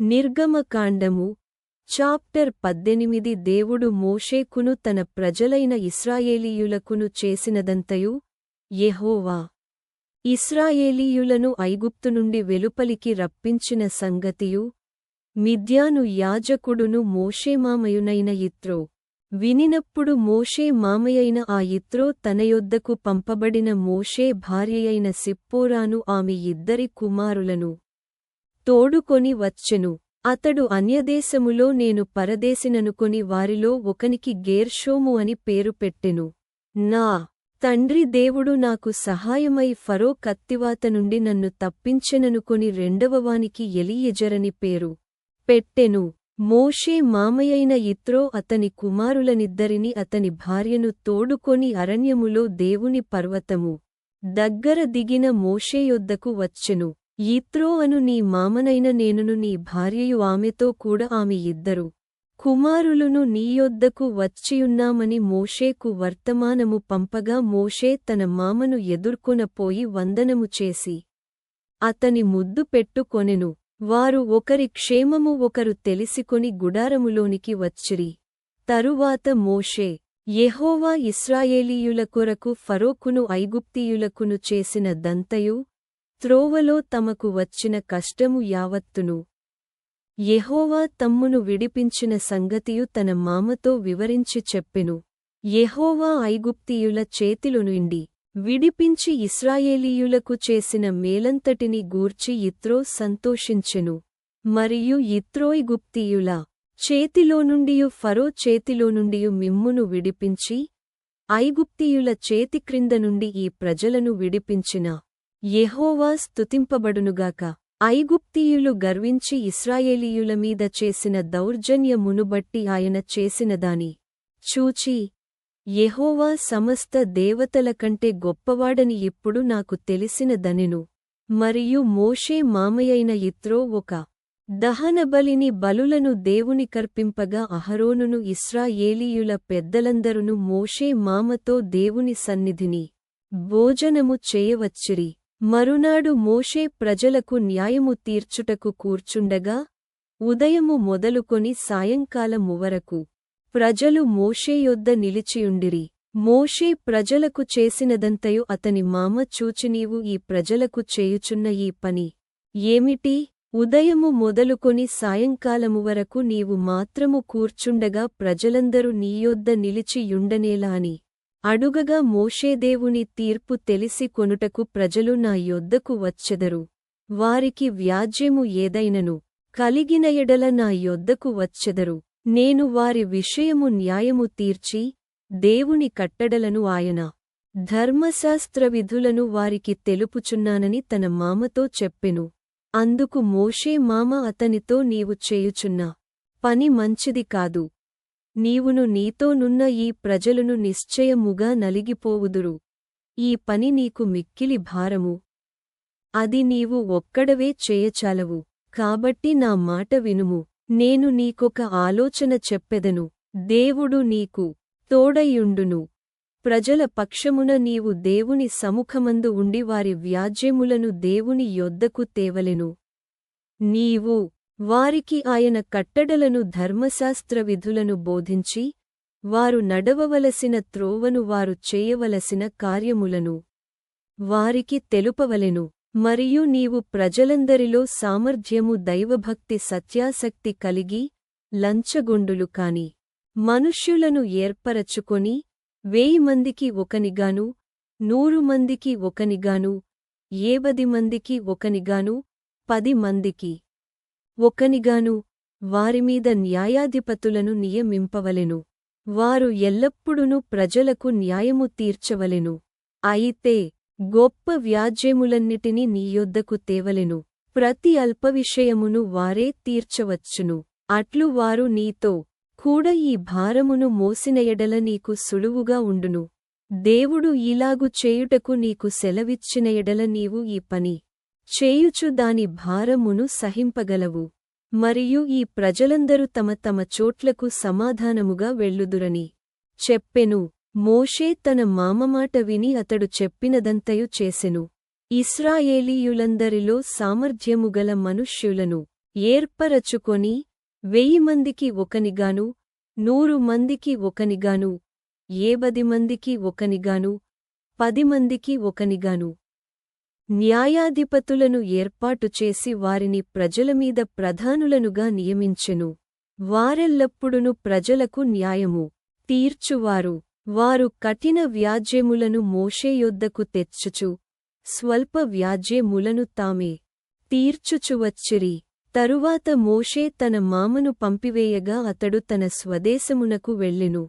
నిర్గమకాండము చాప్టర్ 18 దేవుడు మోషేకును తన ప్రజలైన ఇశ్రాయేలీయులకును చేసినదంతయు యెహోవా ఇశ్రాయేలీయులను ఐగుప్తు నుండి వెలుపలికి రప్పించిన సంగతియు మిద్యాను యాజకుడును మోషే మామయునైన యిత్రో వినినప్పుడు మోషే మామయైన ఆ యిత్రో తన యొద్దకు పంపబడిన మోషే భార్యయైన సిప్పోరాను ఆమె ఇద్దరి కుమారులను తోడుకొని వచ్చెను. అతడు అన్యదేశములో నేను పరదేశిననుకొని వారిలో ఒకనికి గేర్షోము అని పేరు పెట్టెను. నా తండ్రి దేవుడు నాకు సహాయమై ఫరో కత్తివాత నుండి నన్ను తప్పించెననుకొని రెండవవానికి ఎలీయెజరని పేరు పెట్టెను. మోషే మామయైన యిత్రో అతని కుమారులనిద్దరిని అతని భార్యను తోడుకొని అరణ్యములో దేవుని పర్వతము దగ్గర దిగిన మోషే యొద్దకు వచ్చెను. యిత్రో అను నీ మామనైన నేనును నీ భార్యయు ఆమెతో కూడా ఆమె ఇద్దరు కుమారులును నీ యొద్దకు వచ్చియున్నామని మోషేకు వర్తమానము పంపగా మోషే తన మామను ఎదుర్కొనపోయి వందనము చేసి అతని ముద్దు పెట్టుకొనెను. వారు ఒకరి క్షేమము ఒకరు తెలిసికొని గుడారములోనికి వచ్చిరి. తరువాత మోషే యెహోవా ఇశ్రాయేలీయుల కొరకు ఫరోకును ఐగుప్తీయులకును చేసిన దంతయు త్రోవలో తమకు వచ్చిన కష్టము యావత్తును యెహోవా తమ్మును విడిపించిన సంగతియు తన మామతో వివరించి చెప్పెను. యెహోవా ఐగుప్తీయుల చేతిలోనుండి విడిపించి ఇశ్రాయేలీయులకు చేసిన మేలంతటిని గూర్చి యిత్రో సంతోషించెను. మరియు యిత్రో ఐగుప్తీయుల చేతిలోనుండియు ఫరో చేతిలోనుండియు మిమ్మును విడిపించి ఐగుప్తీయుల చేతిక్రింద నుండి ఈ ప్రజలను విడిపించిన యెహోవా స్తుతింపబడునుగాక. ఐగుప్తీయులు గర్వించి ఇశ్రాయేలీయుల మీద చేసిన దౌర్జన్యమును బట్టి ఆయన చేసినదాని చూచి యెహోవా సమస్త దేవతల కంటే గొప్పవాడని ఇప్పుడు నాకు తెలిసినదనెను. మరియు మోషే మామయైన యిత్రో ఒక దహనబలిని బలులను దేవునికర్పింపగా అహరోనును ఇశ్రాయేలీయుల పెద్దలందరును మోషే మామతో దేవుని సన్నిధిని భోజనము చేయవచ్చిరి. మరునాడు మోషే ప్రజలకు న్యాయము తీర్చుటకు కూర్చుండగా ఉదయము మొదలుకొని సాయంకాలము వరకు ప్రజలు మోషే యొద్ద నిలిచియుండిరి. మోషే ప్రజలకు చేసినదంతయు అతని మామ చూచి నీవు ఈ ప్రజలకు చేయుచున్న ఈ పని ఏమిటి? ఉదయము మొదలుకొని సాయంకాలము వరకు నీవు మాత్రము కూర్చుండగా ప్రజలందరూ నీయొద్ద నిలిచియుండనేలా అని అడుగగా మోషే దేవుని తీర్పు తెలిసి కొనుటకు ప్రజలు నా యొద్దకు వచ్చెదరు. వారికి వ్యాజ్యము ఏదైనను కలిగిన ఎడల నా యొద్దకు వచ్చెదరు. నేను వారి విషయము న్యాయము తీర్చి దేవుని కట్టడలను ఆయన ధర్మశాస్త్ర విధులను వారికి తెలుపుచున్నానని తన మామతో చెప్పెను. అందుకు మోషే మామ అతనితో నీవు చేయుచున్న పని మంచిది కాదు. నీవును నీతోనున్న ఈ ప్రజలును నిశ్చయముగా నలిగిపోవుదురు. ఈ పని నీకు మిక్కిలి భారము. అది నీవు ఒక్కడవే చేయచాలవు. కాబట్టి నా మాట వినుము. నేను నీకొక ఆలోచన చెప్పెదను. దేవుడు నీకు తోడైయుండును. ప్రజల పక్షమున నీవు దేవుని సముఖమందు ఉండి వారి వ్యాజ్యములను దేవుని యొద్దకు తేవలెను. నీవు వారికి ఆయన కట్టడలను ధర్మశాస్త్ర విధులను బోధించి వారు నడవవలసిన త్రోవను వారు చేయవలసిన కార్యములను వారికి తెలుపవలెను. మరియు నీవు ప్రజలందరిలో సామర్థ్యము దైవభక్తి సత్యాసక్తి కలిగి లంచగొండులు కాని మనుష్యులను ఏర్పరచుకొని 1000 మందికి ఒకనిగాను 100 మందికి ఒకనిగాను 70 మందికి ఒకనిగాను 10 మందికి ఒకనిగాను వారిమీద న్యాయాధిపతులను నియమింపవలెను. వారు ఎల్లప్పుడూ ప్రజలకు న్యాయము తీర్చవలెను. అయితే గొప్ప వ్యాజ్యములన్నిటినీ నీయొద్దకు తేవలెను. ప్రతి అల్పవిషయమును వారే తీర్చవచ్చును. అట్లు వారు నీతో కూడా ఈ భారమును మోసిన ఎడల నీకు సులువుగా ఉండును. దేవుడు ఇలాగు చేయుటకు నీకు సెలవిచ్చిన ఎడల నీవు ఈ పని చేయుచు దాని భారమును సహింపగలవు. మరియు ఈ ప్రజలందరూ తమ తమ చోట్లకు సమాధానముగా వెళ్ళుదురని చెప్పెను. మోషే తన మామమాట విని అతడు చెప్పినదంతయు చేసెను. ఇశ్రాయేలీయులందరిలో సామర్థ్యముగల మనుష్యులను ఏర్పరచుకొని 1000 మందికి ఒకనిగాను 100 మందికి ఒకనిగాను 70 మందికి ఒకనిగాను 10 మందికి ఒకనిగాను న్యాయాధిపతులను ఏర్పాటుచేసి వారిని ప్రజలమీద ప్రధానులనుగా నియమించెను. వారెల్లప్పుడును ప్రజలకు న్యాయము తీర్చువారు. వారు కఠిన వ్యాజ్యములను మోషే యొద్దకు తెచ్చుచు స్వల్ప వ్యాజ్యములను తామే తీర్చుచు వచ్చిరి. తరువాత మోషే తన మామను పంపివేయగా అతడు తన స్వదేశమునకు వెళ్ళెను.